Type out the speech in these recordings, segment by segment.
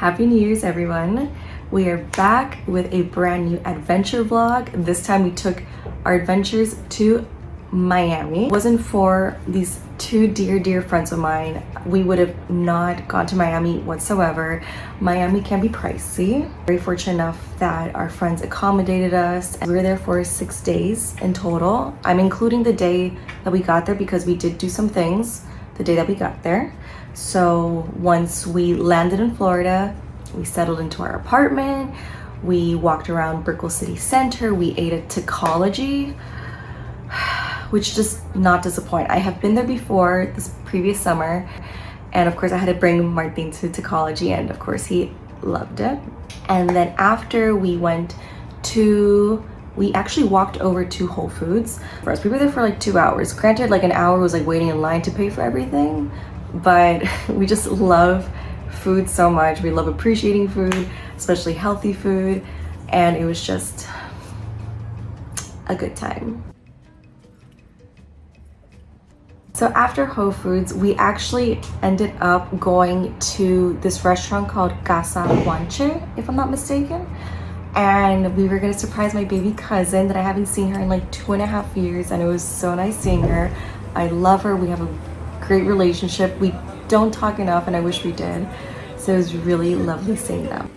Happy New Year's, everyone. We are back with a brand new adventure vlog. This time we took our adventures to Miami. If it wasn't for these two dear friends of mine, we would have not gone to Miami whatsoever. Miami can be pricey. Very fortunate enough that our friends accommodated us. We were there for 6 days in total. I'm including the day that we got there because we did do some things the day that we got there. So once we landed in Florida, we settled into our apartment. We walked around Brickell City Center. We ate at Tacology, which just not disappoint. I have been there before this previous summer, and of course I had to bring Martin to Tacology, and of course he loved it. And then after we actually walked over to Whole Foods. For us, we were there for like 2 hours. Granted, like an hour was like waiting in line to pay for everything, but we just love food so much. We love appreciating food, especially healthy food, and it was just a good time. So after Whole Foods, we actually ended up going to this restaurant called Casa Guanche, if I'm not mistaken. And we were gonna surprise my baby cousin that I haven't seen her in like 2.5 years, and it was so nice seeing her. I love her. We have a great relationship. We don't talk enough, and I wish we did. So it was really lovely seeing them.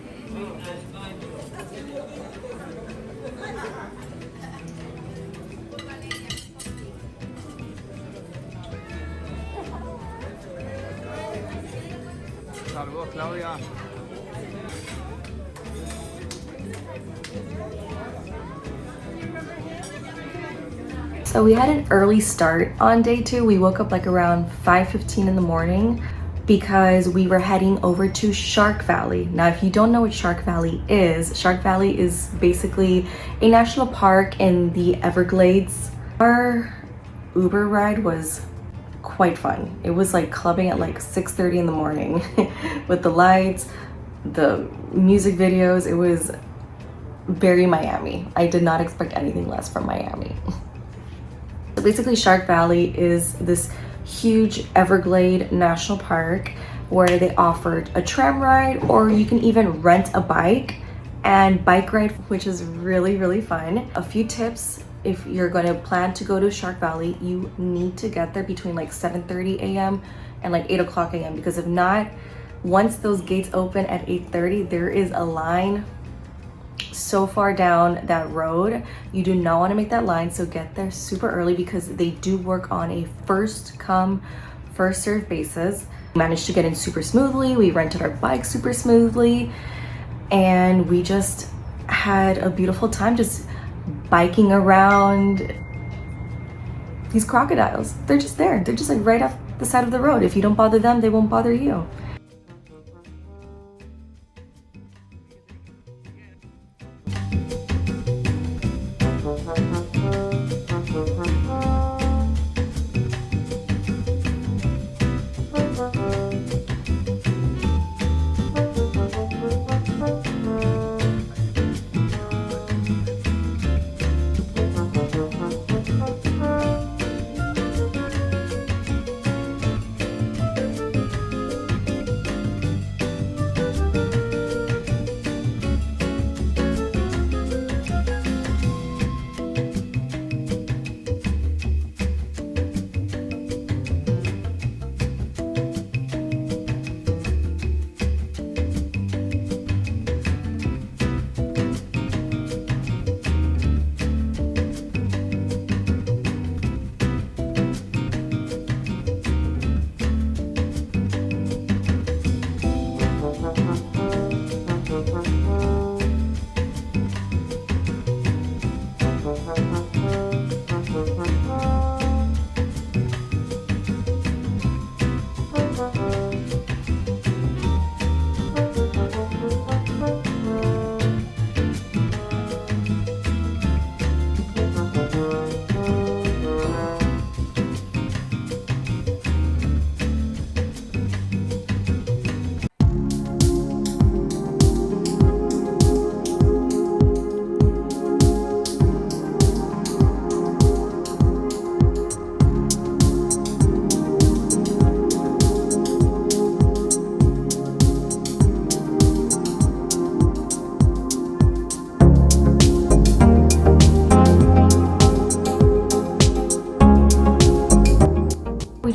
So we had an early start on day 2. We woke up like around 5:15 in the morning because we were heading over to Shark Valley. Now, if you don't know what Shark Valley is basically a national park in the Everglades. Our Uber ride was quite fun. It was like clubbing at like 6:30 in the morning with the lights, the music videos. It was very Miami. I did not expect anything less from Miami. So basically, Shark Valley is this huge Everglade national park where they offered a tram ride, or you can even rent a bike and bike ride, which is really fun. A few tips: if you're going to plan to go to Shark Valley, you need to get there between like 7:30 a.m. and like 8 o'clock a.m. because if not, once those gates open at 8:30, there is a line so far down that road. You do not want to make that line, so get there super early because they do work on a first come first serve basis. We managed to get in super smoothly. We rented our bike super smoothly, and we just had a beautiful time just biking around these crocodiles. They're just there. They're just like right off the side of the road. If you don't bother them, they won't bother you.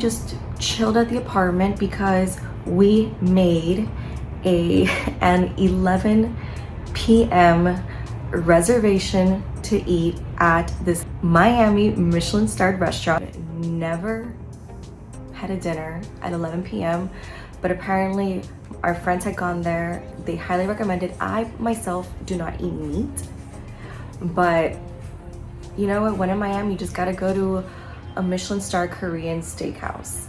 just chilled at the apartment because we made an 11 p.m. reservation to eat at this Miami Michelin-starred restaurant. Never had a dinner at 11 p.m. but apparently our friends had gone there. They highly recommended. I myself do not eat meat, but you know what, when in Miami you just gotta go to a Michelin-starred Korean steakhouse.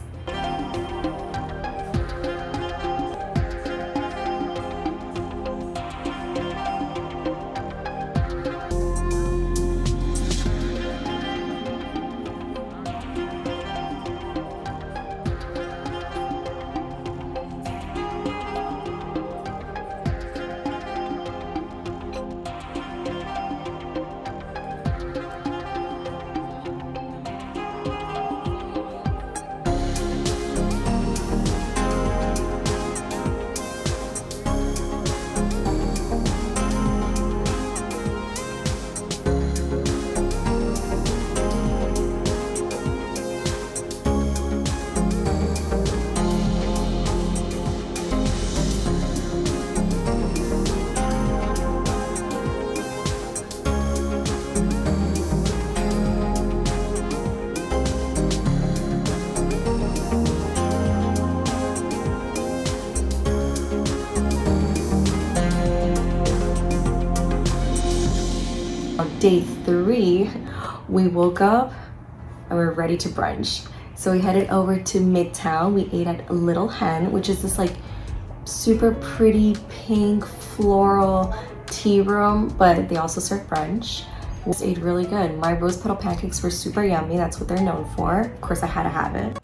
Day 3, we woke up and we're ready to brunch. So we headed over to Midtown. We ate at Little Hen, which is this like super pretty pink floral tea room, but they also serve brunch. We ate really good. My rose petal pancakes were super yummy. That's what they're known for. Of course, I had to have it.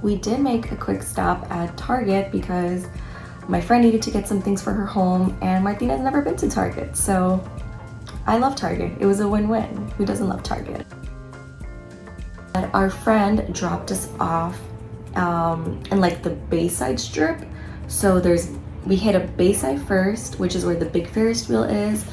We did make a quick stop at Target because my friend needed to get some things for her home and Martina's never been to Target, so I love Target. It was a win-win. Who doesn't love Target? But our friend dropped us off in like the Bayside strip. So we hit a Bayside first, which is where the big Ferris wheel is.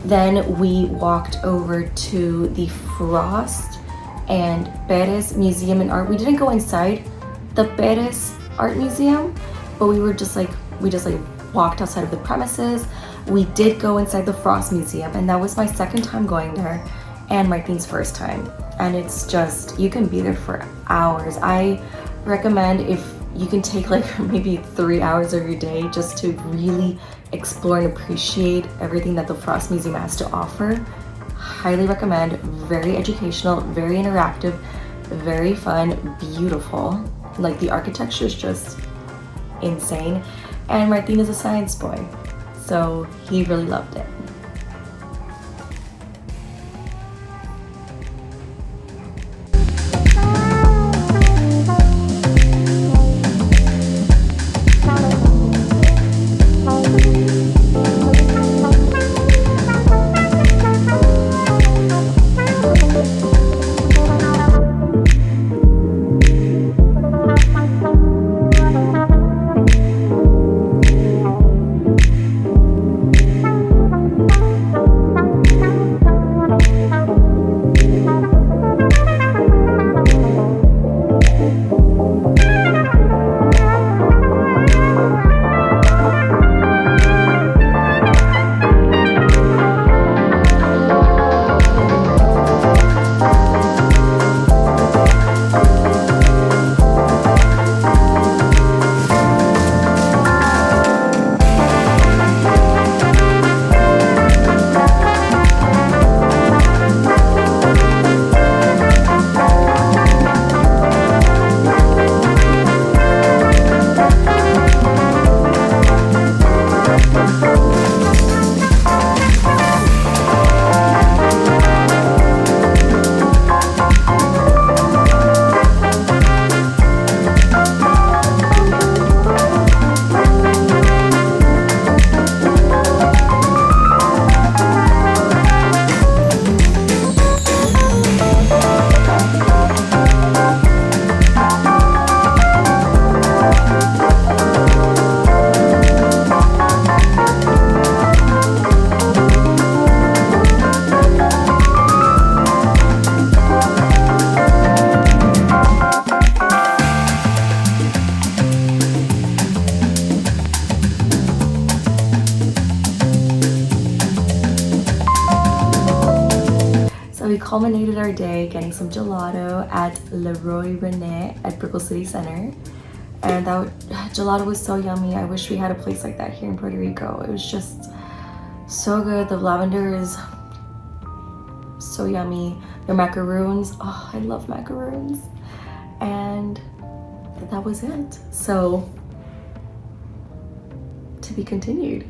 Then we walked over to the Frost and Perez Museum and Art. We didn't go inside the Perez Art Museum, but we just walked outside of the premises. We did go inside the Frost Museum, and that was my second time going there and Martine's first time. And it's just, you can be there for hours. I recommend if you can take like maybe 3 hours of your day just to really explore and appreciate everything that the Frost Museum has to offer. Highly recommend. Very educational, very interactive, very fun, beautiful. Like the architecture is just insane. And Martin is a science boy, so he really loved it. culminated our day getting some gelato at Roy René at Brickell City Center. And gelato was so yummy. I wish we had a place like that here in Puerto Rico. It was just so good. The lavender is so yummy. The macaroons, oh, I love macaroons. And that was it. So, to be continued.